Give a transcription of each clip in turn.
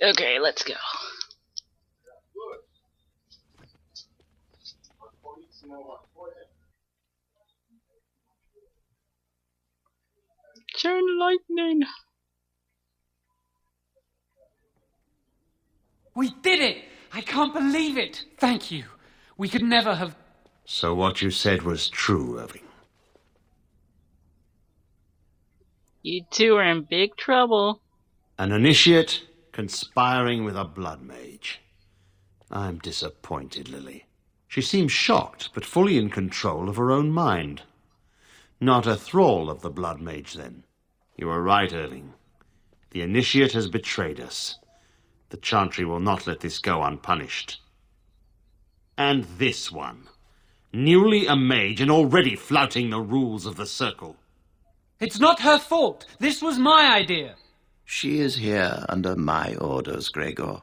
Okay, let's go. Turn lightning. We did it! I can't believe it! Thank you. We could never have... So what you said was true, Irving. You two are in big trouble. An initiate conspiring with a blood mage. I'm disappointed, Lily. She seems shocked, but fully in control of her own mind. Not a thrall of the blood mage, then. You were right, Irving. The initiate has betrayed us. The Chantry will not let this go unpunished. And this one. Newly a mage and already flouting the rules of the Circle. It's not her fault. This was my idea. She is here under my orders, Gregor.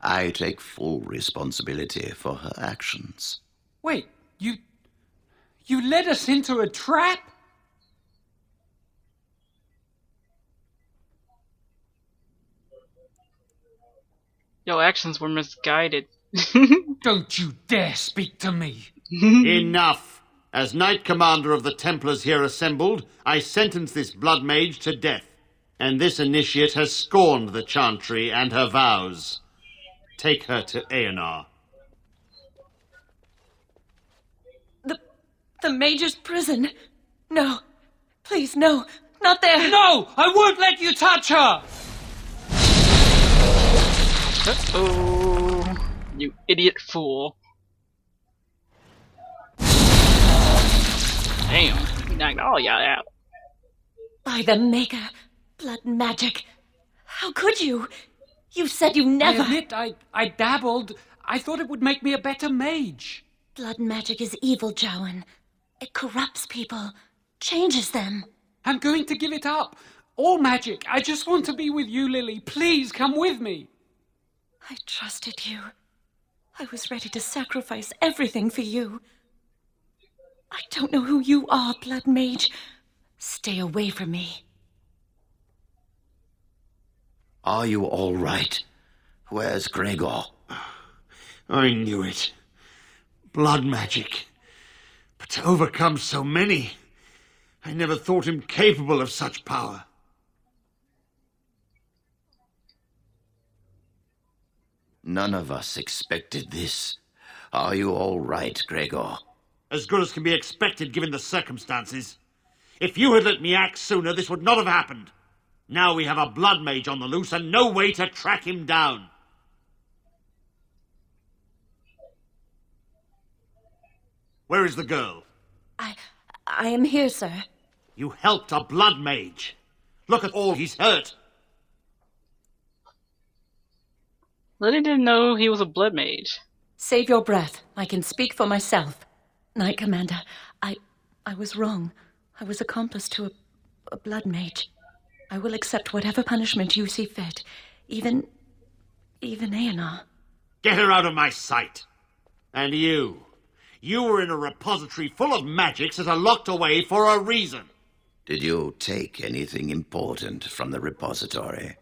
I take full responsibility for her actions. Wait, you led us into a trap? Your actions were misguided. Don't you dare speak to me. Enough! As Knight Commander of the Templars here assembled, I sentence this blood mage to death. And this initiate has scorned the Chantry and her vows. Take her to Aonar. The Mage's prison. No. Please, no. Not there. No! I won't let you touch her! Uh-oh. You idiot fool. Damn, he knocked all y'all out. By the Maker. Blood magic. How could you? You said you never... I admit, I dabbled. I thought it would make me a better mage. Blood magic is evil, Jowan. It corrupts people. Changes them. I'm going to give it up. All magic. I just want to be with you, Lily. Please, come with me. I trusted you. I was ready to sacrifice everything for you. I don't know who you are, Blood Mage. Stay away from me. Are you all right? Where's Gregor? I knew it. Blood magic. But to overcome so many, I never thought him capable of such power. None of us expected this. Are you all right, Gregor? As good as can be expected given the circumstances. If you had let me act sooner, this would not have happened. Now we have a blood mage on the loose and no way to track him down. Where is the girl? I am here, sir. You helped a blood mage. Look at all he's hurt. Lily didn't know he was a blood mage. Save your breath. I can speak for myself. Knight Commander, I was wrong. I was accomplice to a blood mage. I will accept whatever punishment you see fit. Even Aonar. Get her out of my sight. And you. You were in a repository full of magics that are locked away for a reason. Did you take anything important from the repository?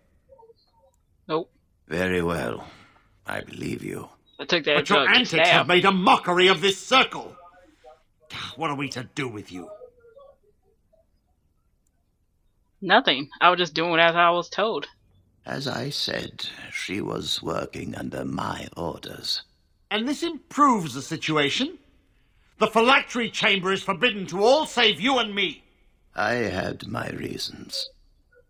Nope. Very well. I believe you. I took that But your drug to antics stab. have made a mockery of this circle. What are we to do with you? Nothing. I was just doing as I was told. As I said, she was working under my orders. And this improves the situation. The phylactery chamber is forbidden to all save you and me. I had my reasons.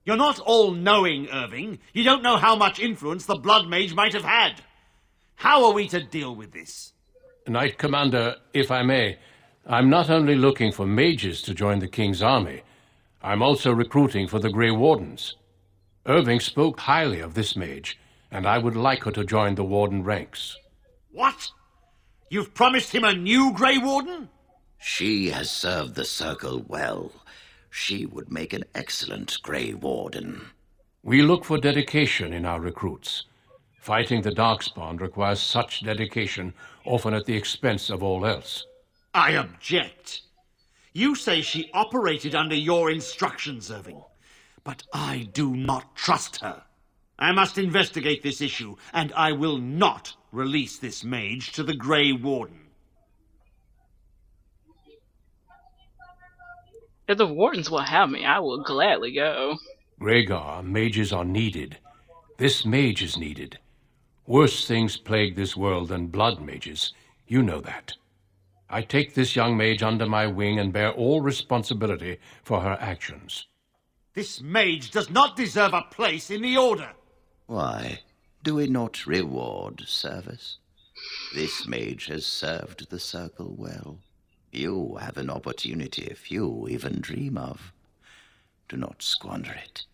You're not all-knowing, Irving. You don't know how much influence the blood mage might have had. How are we to deal with this? Knight Commander, if I may, I'm not only looking for mages to join the King's army, I'm also recruiting for the Grey Wardens. Irving spoke highly of this mage, and I would like her to join the Warden ranks. What? You've promised him a new Grey Warden? She has served the Circle well. She would make an excellent Grey Warden. We look for dedication in our recruits. Fighting the Darkspawn requires such dedication, often at the expense of all else. I object. You say she operated under your instructions, Irving, but I do not trust her. I must investigate this issue, and I will not release this mage to the Grey Warden. If the Wardens will have me, I will gladly go. Rhaegar, mages are needed. This mage is needed. Worse things plague this world than blood mages. You know that. I take this young mage under my wing and bear all responsibility for her actions. This mage does not deserve a place in the Order. Why, do we not reward service? This mage has served the Circle well. You have an opportunity few even dream of. Do not squander it.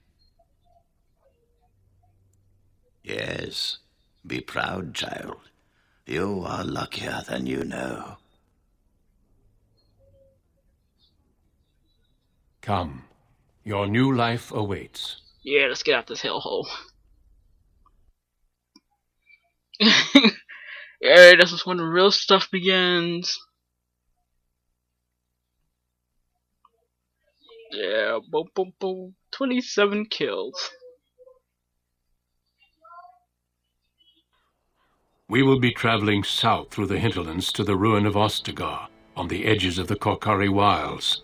Yes, be proud, child. You are luckier than you know. Come, your new life awaits. Yeah, let's get out this hellhole. Yeah, this is when the real stuff begins. Yeah, boom, boom, boom. 27 kills. We will be traveling south through the hinterlands to the ruin of Ostagar, on the edges of the Korkari Wilds.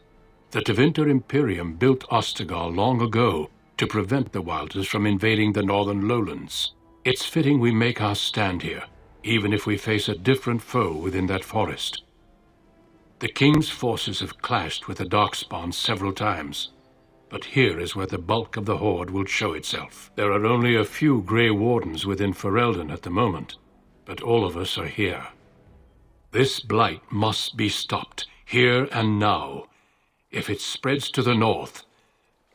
The Tevinter Imperium built Ostagar long ago to prevent the Wilders from invading the northern lowlands. It's fitting we make our stand here, even if we face a different foe within that forest. The King's forces have clashed with the Darkspawn several times, but here is where the bulk of the Horde will show itself. There are only a few Grey Wardens within Ferelden at the moment, but all of us are here. This blight must be stopped, here and now. If it spreads to the north,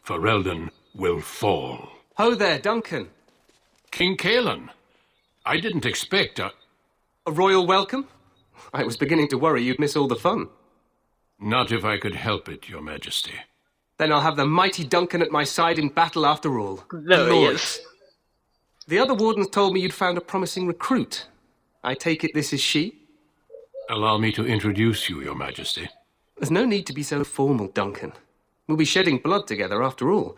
Ferelden will fall. Ho there, Duncan. King Kaelin, I didn't expect A royal welcome? I was beginning to worry you'd miss all the fun. Not if I could help it, Your Majesty. Then I'll have the mighty Duncan at my side in battle after all. There he is. The other wardens told me you'd found a promising recruit. I take it this is she? Allow me to introduce you, Your Majesty. There's no need to be so formal, Duncan. We'll be shedding blood together after all.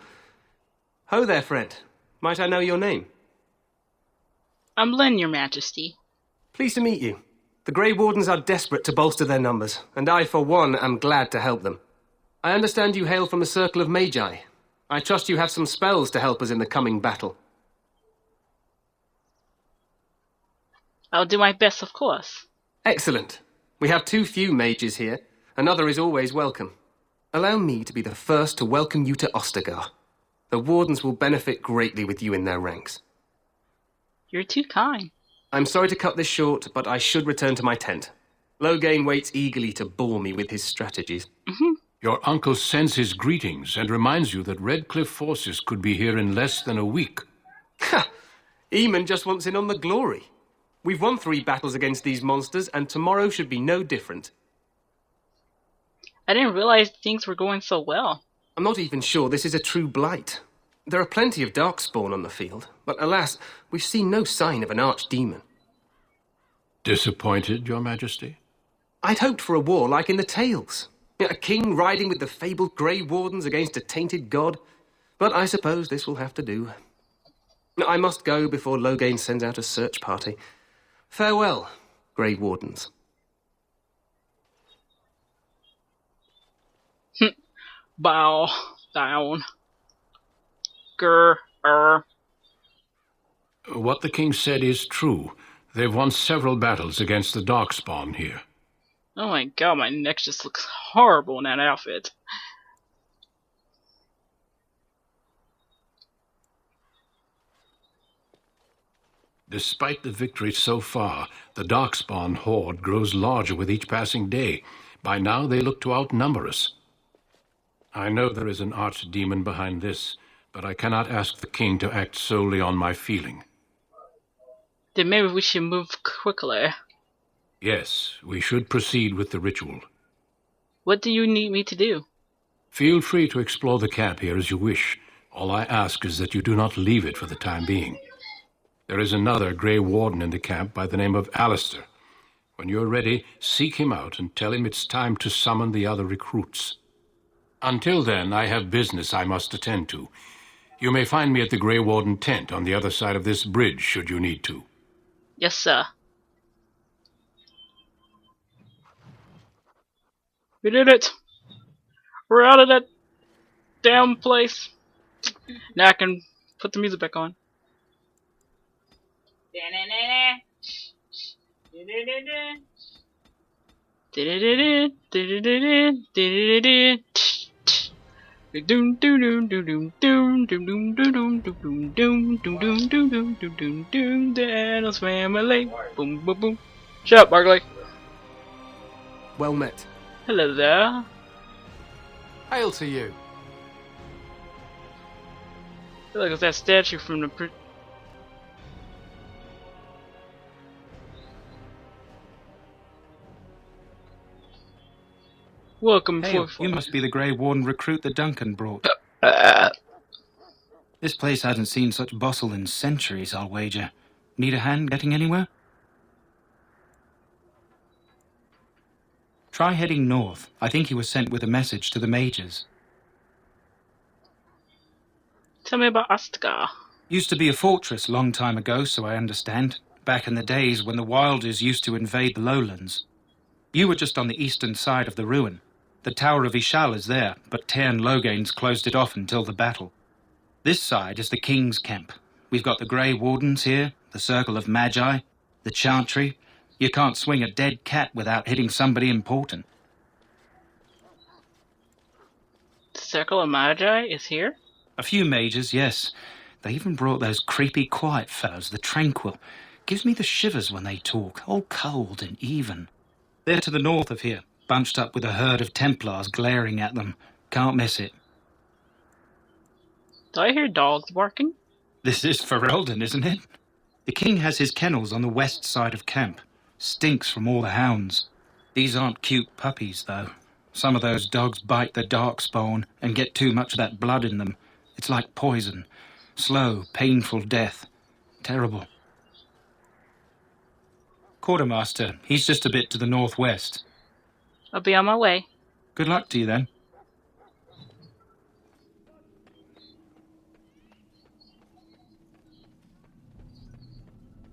Ho there, friend. Might I know your name? I'm Len, Your Majesty. Pleased to meet you. The Grey Wardens are desperate to bolster their numbers, and I, for one, am glad to help them. I understand you hail from the Circle of Magi. I trust you have some spells to help us in the coming battle. I'll do my best, of course. Excellent. We have too few mages here. Another is always welcome. Allow me to be the first to welcome you to Ostagar. The Wardens will benefit greatly with you in their ranks. You're too kind. I'm sorry to cut this short, but I should return to my tent. Logain waits eagerly to bore me with his strategies. Your uncle sends his greetings and reminds you that Redcliffe forces could be here in less than a week. Ha! Eamon just wants in on the glory. We've won 3 battles against these monsters, and tomorrow should be no different. I didn't realize things were going so well. I'm not even sure this is a true blight. There are plenty of Darkspawn on the field, but alas, we've seen no sign of an archdemon. Disappointed, Your Majesty? I'd hoped for a war like in the tales. A king riding with the fabled Grey Wardens against a tainted god. But I suppose this will have to do. I must go before Logain sends out a search party. Farewell, Grey Wardens. Bow down. What the king said is true. They've won several battles against the Darkspawn here. Oh my god, my neck just looks horrible in that outfit. Despite the victory so far, the Darkspawn horde grows larger with each passing day. By now they look to outnumber us. I know there is an archdemon behind this, but I cannot ask the king to act solely on my feeling. Then maybe we should move quickly. Yes, we should proceed with the ritual. What do you need me to do? Feel free to explore the camp here as you wish. All I ask is that you do not leave it for the time being. There is another Grey Warden in the camp by the name of Alistair. When you're ready, seek him out and tell him it's time to summon the other recruits. Until then, I have business I must attend to. You may find me at the Grey Warden tent on the other side of this bridge, should you need to. Yes, sir. We did it! We're out of that damn place. Now I can put the music back on. The Adams family. Boom, boom, boom. Shut up, Barkley. Well met. Hello there. Hail to you. Look, it's that statue from the. Welcome, Hey, for. you must be the Grey Warden recruit that Duncan brought. This place hasn't seen such bustle in centuries, I'll wager. Need a hand getting anywhere? Try heading north. I think he was sent with a message to the mages. Tell me about Astka. Used to be a fortress long time ago, so I understand. Back in the days when the Wilders used to invade the lowlands. You were just on the eastern side of the ruin. The Tower of Ishal is there, but Tairn Logains closed it off until the battle. This side is the King's camp. We've got the Grey Wardens here, the Circle of Magi, the Chantry. You can't swing a dead cat without hitting somebody important. The Circle of Magi is here? A few mages, yes. They even brought those creepy quiet fellows, the Tranquil. Gives me the shivers when they talk, all cold and even. They're to the north of here, bunched up with a herd of Templars glaring at them. Can't miss it. Do I hear dogs barking? This is Ferelden, isn't it? The king has his kennels on the west side of camp. Stinks from all the hounds. These aren't cute puppies, though. Some of those dogs bite the Darkspawn and get too much of that blood in them. It's like poison. Slow, painful death. Terrible. Quartermaster, he's just a bit to the northwest. I'll be on my way. Good luck to you, then.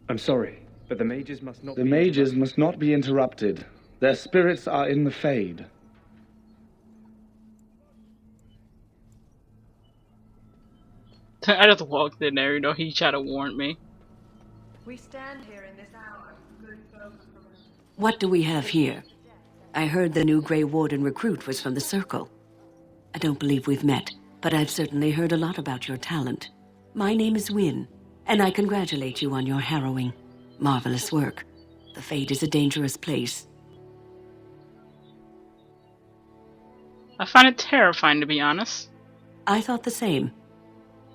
I'm sorry, but the mages must not be interrupted. Their spirits are in the Fade. I just walked in there, you know, he tried to warn me. We stand here in this hour. What do we have here? I heard the new Grey Warden recruit was from the Circle. I don't believe we've met, but I've certainly heard a lot about your talent. My name is Wynne, and I congratulate you on your harrowing, marvelous work. The Fade is a dangerous place. I find it terrifying, to be honest. I thought the same.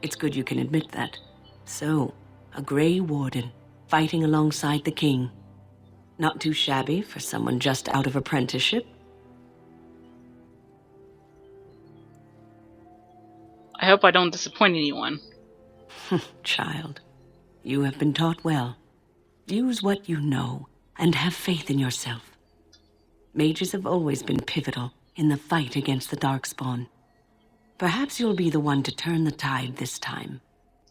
It's good you can admit that. So, a Grey Warden, fighting alongside the king. Not too shabby for someone just out of apprenticeship. I hope I don't disappoint anyone. Child, you have been taught well. Use what you know, and have faith in yourself. Mages have always been pivotal in the fight against the Darkspawn. Perhaps you'll be the one to turn the tide this time.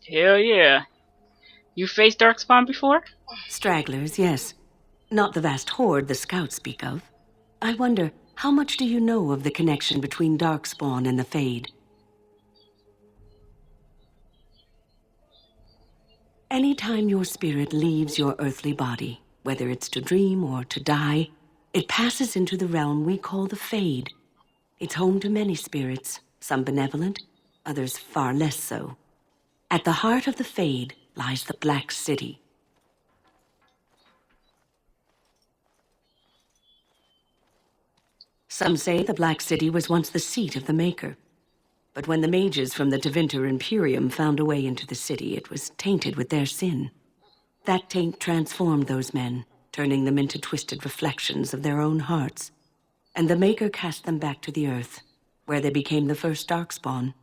Hell yeah. You faced Darkspawn before? Stragglers, yes. Not the vast horde the scouts speak of. I wonder, how much do you know of the connection between Darkspawn and the Fade? Anytime your spirit leaves your earthly body, whether it's to dream or to die, it passes into the realm we call the Fade. It's home to many spirits, some benevolent, others far less so. At the heart of the Fade lies the Black City. Some say the Black City was once the seat of the Maker. But when the mages from the Tevinter Imperium found a way into the city, it was tainted with their sin. That taint transformed those men, turning them into twisted reflections of their own hearts. And the Maker cast them back to the earth, where they became the first Darkspawn.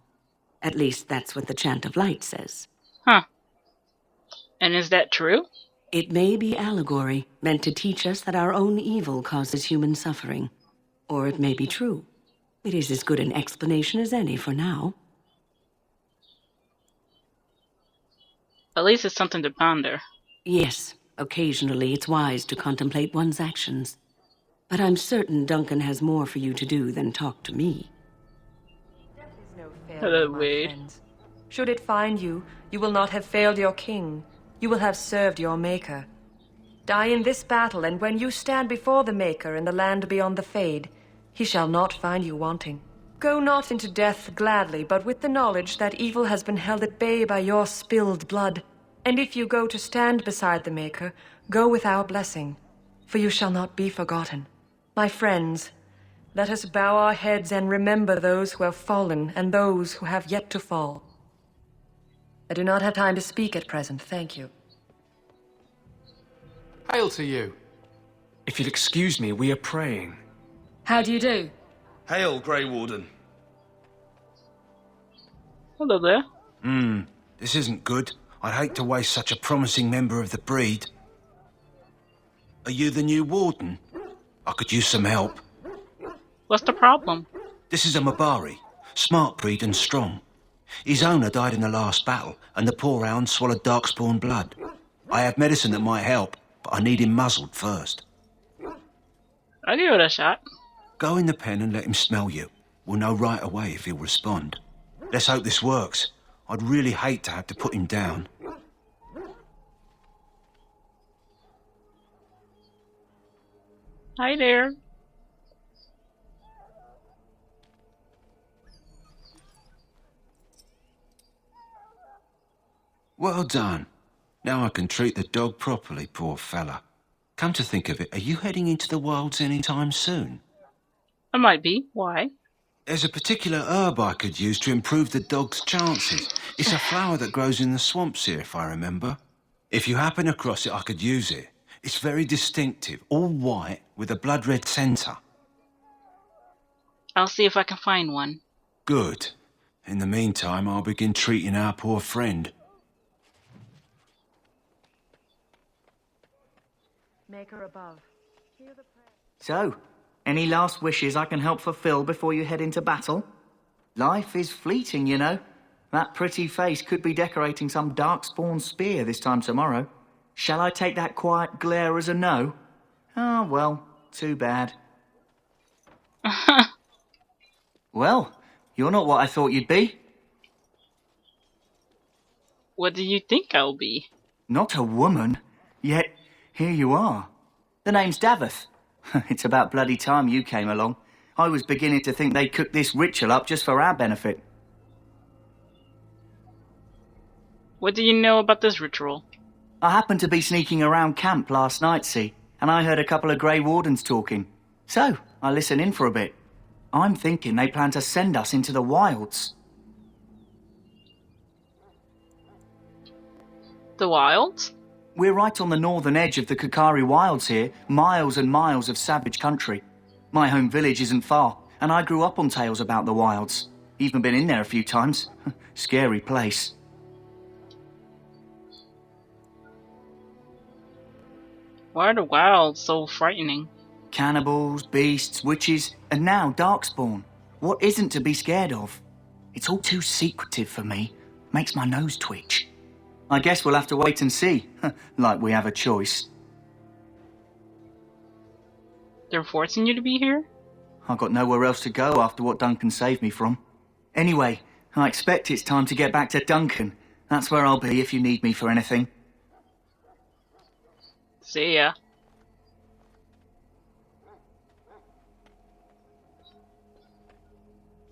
At least that's what the Chant of Light says. Huh. And is that true? It may be allegory, meant to teach us that our own evil causes human suffering. Or it may be true. It is as good an explanation as any for now. At least it's something to ponder. Yes, occasionally it's wise to contemplate one's actions. But I'm certain Duncan has more for you to do than talk to me. Death is no failure, Hello, my Wade. friends. Should it find you, you will not have failed your king. You will have served your maker. Die in this battle, and when you stand before the maker in the land beyond the Fade, he shall not find you wanting. Go not into death gladly, but with the knowledge that evil has been held at bay by your spilled blood. And if you go to stand beside the maker, go with our blessing, for you shall not be forgotten. My friends, let us bow our heads and remember those who have fallen and those who have yet to fall. I do not have time to speak at present, thank you. Hail to you. If you'll excuse me, we are praying. How do you do? Hail, Grey Warden. Hello there. This isn't good. I'd hate to waste such a promising member of the breed. Are you the new warden? I could use some help. What's the problem? This is a Mabari, smart breed and strong. His owner died in the last battle, and the poor hound swallowed Darkspawn blood. I have medicine that might help, but I need him muzzled first. I'll give it a shot. Go in the pen and let him smell you. We'll know right away if he'll respond. Let's hope this works. I'd really hate to have to put him down. Hi there. Well done. Now I can treat the dog properly, poor fella. Come to think of it, are you heading into the wilds any time soon? I might be. Why? There's a particular herb I could use to improve the dog's chances. It's a flower that grows in the swamps here, if I remember. If you happen across it, I could use it. It's very distinctive, all white, with a blood-red centre. I'll see if I can find one. Good. In the meantime, I'll begin treating our poor friend. Maker above. Hear the prayer. So, any last wishes I can help fulfill before you head into battle? Life is fleeting, you know. That pretty face could be decorating some Darkspawn spear this time tomorrow. Shall I take that quiet glare as a no? Ah, well, too bad. Well, you're not what I thought you'd be. What do you think I'll be? Not a woman, yet here you are. The name's Daveth. It's about bloody time you came along. I was beginning to think they'd cook this ritual up just for our benefit. What do you know about this ritual? I happened to be sneaking around camp last night, see, and I heard a couple of Grey Wardens talking. So, I listened in for a bit. I'm thinking they plan to send us into the wilds. The wilds? We're right on the northern edge of the Kakari wilds here, miles and miles of savage country. My home village isn't far, and I grew up on tales about the wilds. Even been in there a few times. Scary place. Why are the wilds so frightening? Cannibals, beasts, witches, and now Darkspawn. What isn't to be scared of? It's all too secretive for me. Makes my nose twitch. I guess we'll have to wait and see, like we have a choice. They're forcing you to be here? I've got nowhere else to go after what Duncan saved me from. Anyway, I expect it's time to get back to Duncan. That's where I'll be if you need me for anything. See ya.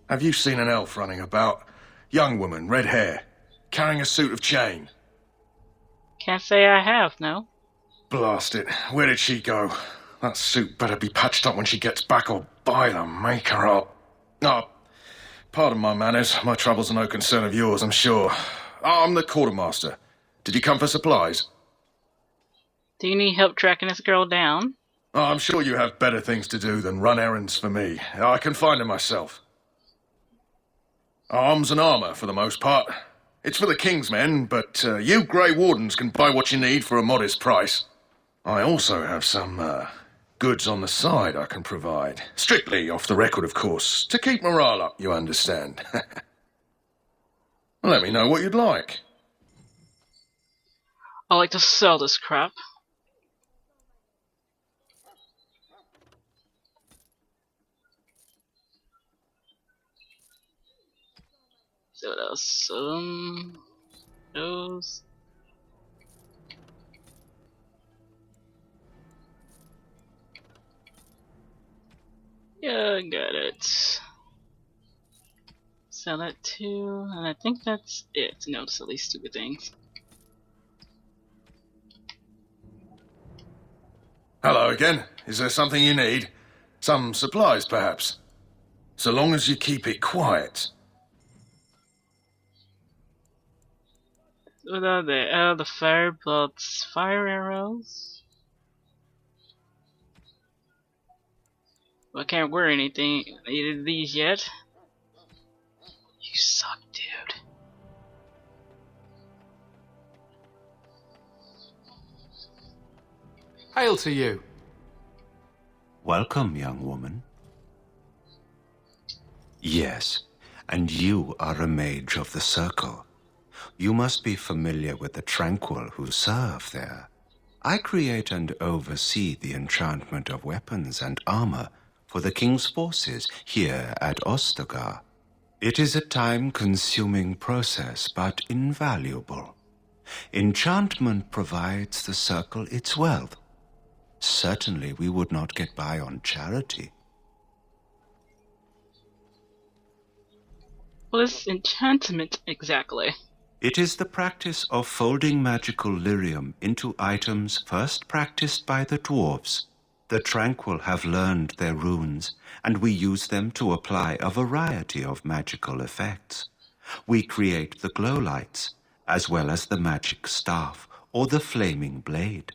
Have you seen an elf running about? Young woman, red hair, carrying a suit of chain. Can't say I have, no. Blast it. Where did she go? That suit better be patched up when she gets back, or by the maker up. Oh, pardon my manners. My troubles are no concern of yours, I'm sure. I'm the quartermaster. Did you come for supplies? Do you need help tracking this girl down? Oh, I'm sure you have better things to do than run errands for me. I can find her myself. Arms and armour, for the most part. It's for the King's men, but you Grey Wardens can buy what you need for a modest price. I also have some goods on the side I can provide. Strictly off the record, of course. To keep morale up, you understand. Let me know what you'd like. I like to sell this crap. So what else? Those. Yeah, got it. Sell that too, and I think that's it. No, sell these stupid things. Hello again. Is there something you need? Some supplies, perhaps? So long as you keep it quiet. What are they? The fire bolts, fire arrows. Well, I can't wear either of these yet. You suck, dude. Hail to you. Welcome, young woman. Yes, and you are a mage of the circle. You must be familiar with the Tranquil who serve there. I create and oversee the enchantment of weapons and armor for the king's forces here at Ostagar. It is a time-consuming process, but invaluable. Enchantment provides the circle its wealth. Certainly we would not get by on charity. What is enchantment exactly? It is the practice of folding magical lyrium into items first practiced by the dwarves. The Tranquil have learned their runes, and we use them to apply a variety of magical effects. We create the glow lights, as well as the magic staff or the flaming blade.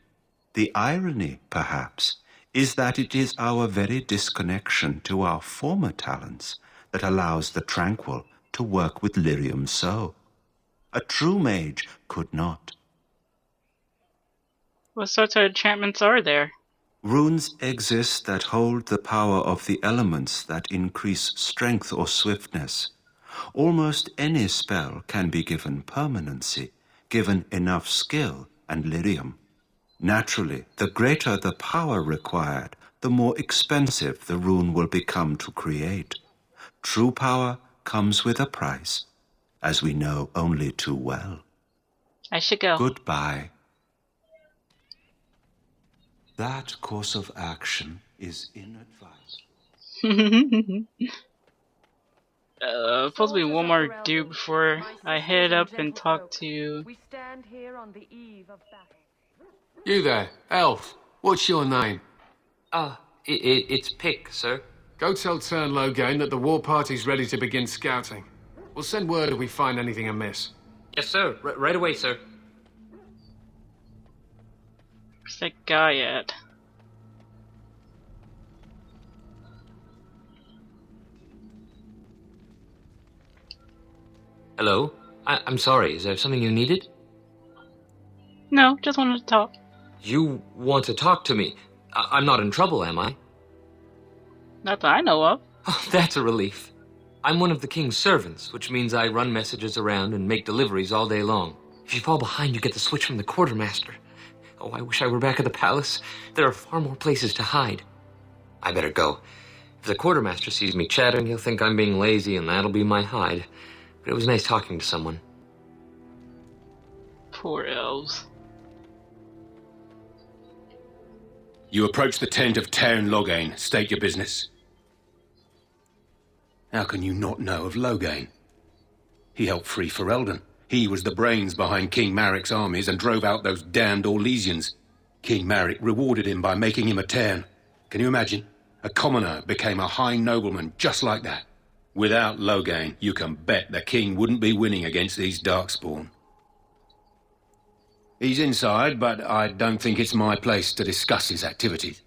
The irony, perhaps, is that it is our very disconnection to our former talents that allows the Tranquil to work with lyrium so. A true mage could not. What sorts of enchantments are there? Runes exist that hold the power of the elements that increase strength or swiftness. Almost any spell can be given permanency, given enough skill and lyrium. Naturally, the greater the power required, the more expensive the rune will become to create. True power comes with a price, as we know only too well. I should go. Goodbye. That course of action is inadvisable. Supposed to be one more do before I head up and talk to... We stand here on the eve of battle. You there, elf. What's your name? It's Pick, sir. Go tell Tern Loghain that the war party's ready to begin scouting. We'll send word if we find anything amiss. Yes, sir. Right away, sir. Where's that guy at? Hello? I'm sorry, is there something you needed? No, just wanted to talk. You want to talk to me? I'm not in trouble, am I? Not that I know of. Oh, that's a relief. I'm one of the king's servants, which means I run messages around and make deliveries all day long. If you fall behind, you get the switch from the quartermaster. Oh, I wish I were back at the palace. There are far more places to hide. I better go. If the quartermaster sees me chattering, he'll think I'm being lazy, and that'll be my hide. But it was nice talking to someone. Poor elves. You approach the tent of Tern Loghain. State your business. How can you not know of Loghain? He helped free Ferelden. He was the brains behind King Maric's armies and drove out those damned Orlesians. King Maric rewarded him by making him a Tern. Can you imagine? A commoner became a high nobleman just like that. Without Loghain, you can bet the king wouldn't be winning against these Darkspawn. He's inside, but I don't think it's my place to discuss his activities.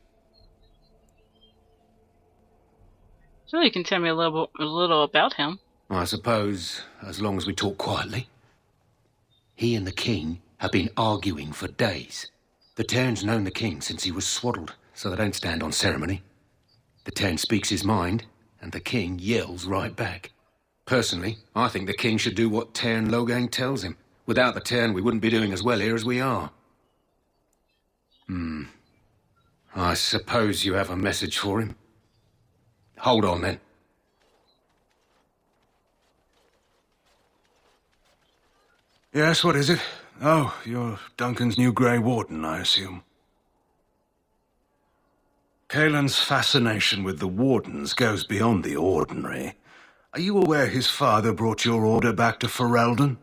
So you can tell me a little about him. I suppose, as long as we talk quietly. He and the king have been arguing for days. The Tern's known the king since he was swaddled, so they don't stand on ceremony. The Tern speaks his mind, and the king yells right back. Personally, I think the king should do what Tern Loghain tells him. Without the Tern, we wouldn't be doing as well here as we are. I suppose you have a message for him. Hold on, then. Yes, what is it? Oh, you're Duncan's new Grey Warden, I assume. Kaelin's fascination with the Wardens goes beyond the ordinary. Are you aware his father brought your order back to Ferelden?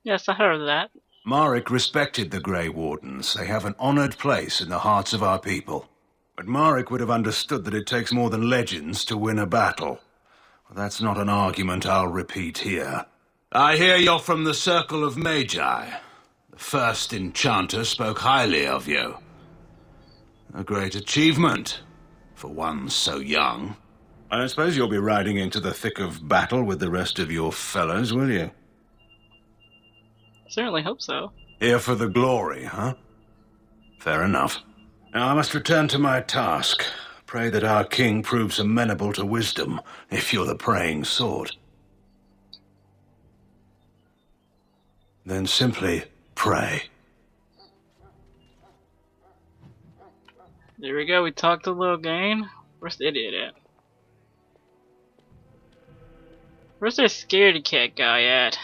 Yes, I heard of that. Marek respected the Grey Wardens. They have an honored place in the hearts of our people. But Marek would have understood that it takes more than legends to win a battle. That's not an argument I'll repeat here. I hear you're from the Circle of Magi. The first enchanter spoke highly of you. A great achievement for one so young. I don't suppose you'll be riding into the thick of battle with the rest of your fellows, will you? Certainly hope so. Here for the glory, huh? Fair enough. Now I must return to my task. Pray that our king proves amenable to wisdom, if you're the praying sort. Then simply pray. There we go, we talked to Logain. Where's the idiot at? Where's that scaredy cat guy at?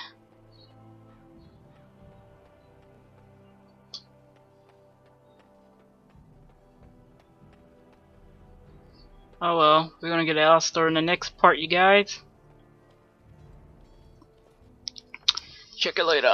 Oh well, we're gonna get Alistair in the next part, you guys. Check it later.